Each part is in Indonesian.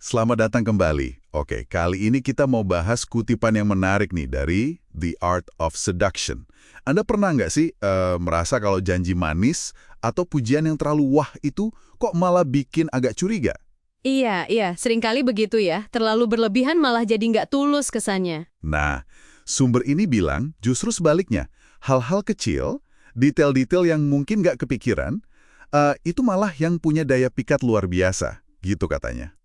Selamat datang kembali. Oke, kali ini kita mau bahas kutipan yang menarik nih dari The Art of Seduction. Anda pernah nggak sih merasa kalau janji manis atau pujian yang terlalu wah itu kok malah bikin agak curiga? Iya, seringkali begitu ya. Terlalu berlebihan malah jadi nggak tulus kesannya. Nah, sumber ini bilang justru sebaliknya. Hal-hal kecil, detail-detail yang mungkin nggak kepikiran, itu malah yang punya daya pikat luar biasa, gitu katanya.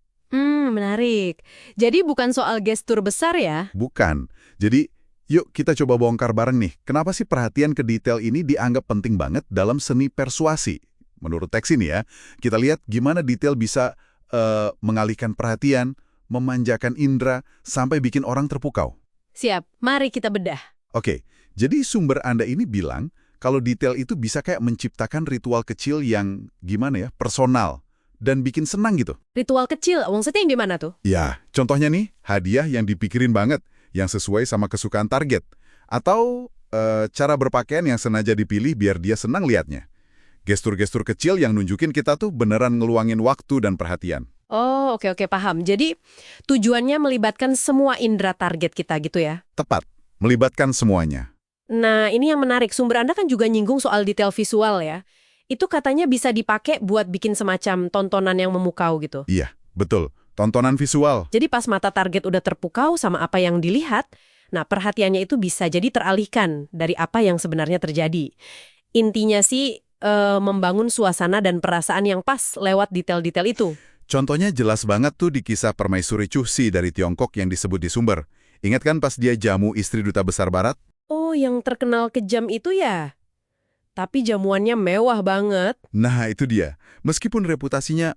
Menarik. Jadi bukan soal gestur besar ya? Bukan. Jadi, yuk kita coba bongkar bareng nih. Kenapa sih perhatian ke detail ini dianggap penting banget dalam seni persuasi? Menurut teks ini ya, kita lihat gimana detail bisa mengalihkan perhatian, memanjakan indera, sampai bikin orang terpukau. Siap, mari kita bedah. Oke, jadi sumber Anda ini bilang kalau detail itu bisa kayak menciptakan ritual kecil yang gimana ya, personal, dan bikin senang gitu. Ritual kecil, maksudnya yang gimana tuh? Ya, contohnya nih, hadiah yang dipikirin banget, yang sesuai sama kesukaan target. Atau cara berpakaian yang sengaja dipilih biar dia senang liatnya. Gestur-gestur kecil yang nunjukin kita tuh beneran ngeluangin waktu dan perhatian. Oh, oke, paham. Jadi tujuannya melibatkan semua indera target kita gitu ya? Tepat, melibatkan semuanya. Nah, ini yang menarik. Sumber Anda kan juga nyinggung soal detail visual ya. Itu katanya bisa dipakai buat bikin semacam tontonan yang memukau gitu. Iya, betul. Tontonan visual. Jadi pas mata target udah terpukau sama apa yang dilihat, nah perhatiannya itu bisa jadi teralihkan dari apa yang sebenarnya terjadi. Intinya sih membangun suasana dan perasaan yang pas lewat detail-detail itu. Contohnya jelas banget tuh di kisah Permaisuri Chuxi dari Tiongkok yang disebut di sumber. Ingat kan pas dia jamu istri duta besar barat? Oh, yang terkenal kejam itu ya? Tapi jamuannya mewah banget. Nah, itu dia. Meskipun reputasinya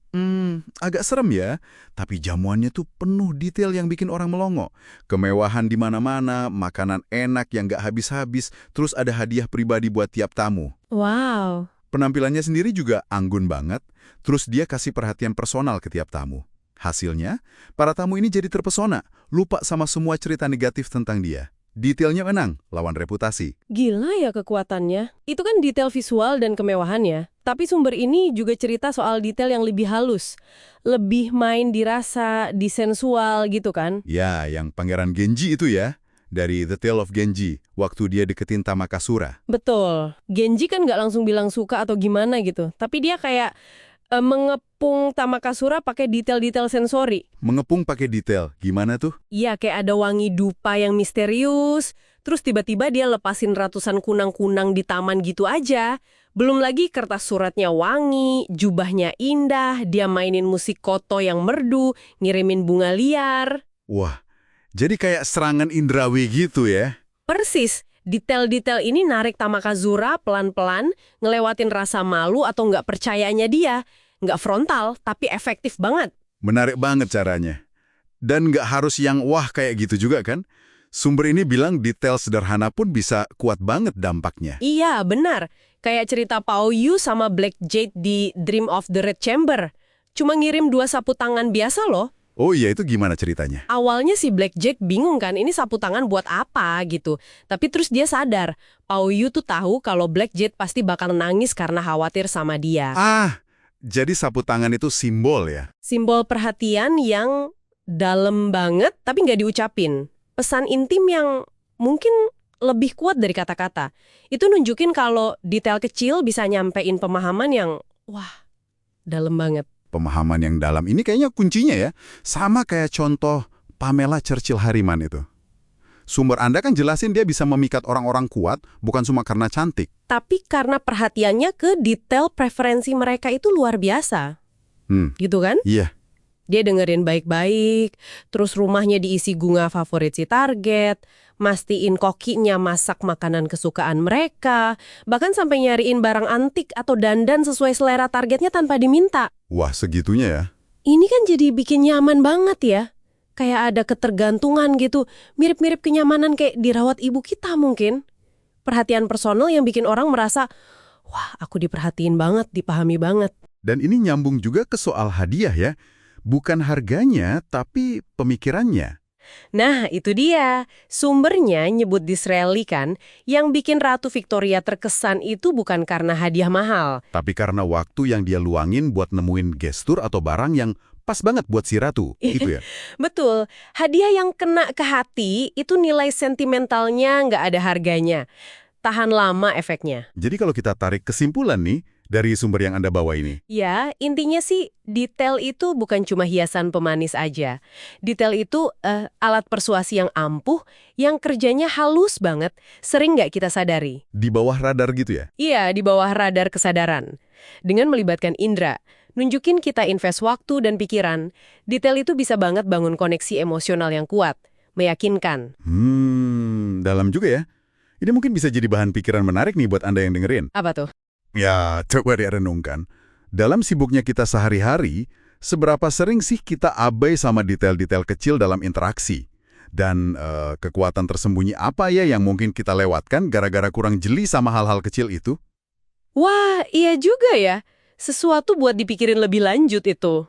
agak serem ya, tapi jamuannya tuh penuh detail yang bikin orang melongo. Kemewahan di mana-mana, makanan enak yang nggak habis-habis, terus ada hadiah pribadi buat tiap tamu. Wow. Penampilannya sendiri juga anggun banget, terus dia kasih perhatian personal ke tiap tamu. Hasilnya, para tamu ini jadi terpesona, lupa sama semua cerita negatif tentang dia. Detailnya menang, lawan reputasi. Gila ya kekuatannya. Itu kan detail visual dan kemewahannya. Tapi sumber ini juga cerita soal detail yang lebih halus. Lebih main di rasa, di sensual gitu kan. Ya, yang Pangeran Genji itu ya. Dari The Tale of Genji, waktu dia deketin Tamakasura. Betul. Genji kan nggak langsung bilang suka atau gimana gitu. Tapi dia kayak mengepung Tamakasura pakai detail-detail sensori. Mengepung pakai detail, gimana tuh? Iya, kayak ada wangi dupa yang misterius. Terus tiba-tiba dia lepasin ratusan kunang-kunang di taman gitu aja. Belum lagi kertas suratnya wangi, jubahnya indah, dia mainin musik koto yang merdu, ngirimin bunga liar. Wah, jadi kayak serangan indrawi gitu ya? Persis, detail-detail ini narik Tamakasura pelan-pelan, ngelewatin rasa malu atau nggak percayanya dia. Nggak frontal, tapi efektif banget. Menarik banget caranya. Dan nggak harus yang wah kayak gitu juga kan? Sumber ini bilang detail sederhana pun bisa kuat banget dampaknya. Iya, benar. Kayak cerita Pao Yu sama Black Jade di Dream of the Red Chamber. Cuma ngirim 2 sapu tangan biasa loh. Oh iya, itu gimana ceritanya? Awalnya si Black Jack bingung kan, ini sapu tangan buat apa gitu. Tapi terus dia sadar, Pao Yu tuh tahu kalau Black Jade pasti bakal nangis karena khawatir sama dia. Jadi sapu tangan itu simbol ya? Simbol perhatian yang dalam banget tapi nggak diucapin. Pesan intim yang mungkin lebih kuat dari kata-kata. Itu nunjukin kalau detail kecil bisa nyampein pemahaman yang, wah, dalam banget. Pemahaman yang dalam ini kayaknya kuncinya ya. Sama kayak contoh Pamela Churchill Harriman itu. Sumber Anda kan jelasin dia bisa memikat orang-orang kuat, bukan cuma karena cantik. Tapi karena perhatiannya ke detail preferensi mereka itu luar biasa. Gitu kan? Iya. Dia dengerin baik-baik, terus rumahnya diisi bunga favorit si target, mastiin kokinya masak makanan kesukaan mereka, bahkan sampai nyariin barang antik atau dandan sesuai selera targetnya tanpa diminta. Wah, segitunya ya. Ini kan jadi bikin nyaman banget ya. Kayak ada ketergantungan gitu, mirip-mirip kenyamanan kayak dirawat ibu kita mungkin. Perhatian personal yang bikin orang merasa, wah aku diperhatiin banget, dipahami banget. Dan ini nyambung juga ke soal hadiah ya. Bukan harganya, tapi pemikirannya. Nah, itu dia. Sumbernya nyebut Disraeli kan, yang bikin Ratu Victoria terkesan itu bukan karena hadiah mahal. Tapi karena waktu yang dia luangin buat nemuin gestur atau barang yang pas banget buat si ratu, itu ya. Betul, hadiah yang kena ke hati itu nilai sentimentalnya nggak ada harganya. Tahan lama efeknya. Jadi kalau kita tarik kesimpulan nih, dari sumber yang Anda bawa ini, Ya, intinya sih detail itu bukan cuma hiasan pemanis aja. Detail itu alat persuasi yang ampuh, yang kerjanya halus banget, sering nggak kita sadari. di bawah radar gitu ya? Iya, di bawah radar kesadaran. Dengan melibatkan indera, nunjukin kita invest waktu dan pikiran, detail itu bisa banget bangun koneksi emosional yang kuat, meyakinkan. Dalam juga ya. Ini mungkin bisa jadi bahan pikiran menarik nih buat Anda yang dengerin. Apa tuh? Ya, coba direnungkan. Dalam sibuknya kita sehari-hari, seberapa sering sih kita abai sama detail-detail kecil dalam interaksi? Dan kekuatan tersembunyi apa ya yang mungkin kita lewatkan gara-gara kurang jeli sama hal-hal kecil itu? Wah, iya juga ya. Sesuatu buat dipikirin lebih lanjut itu.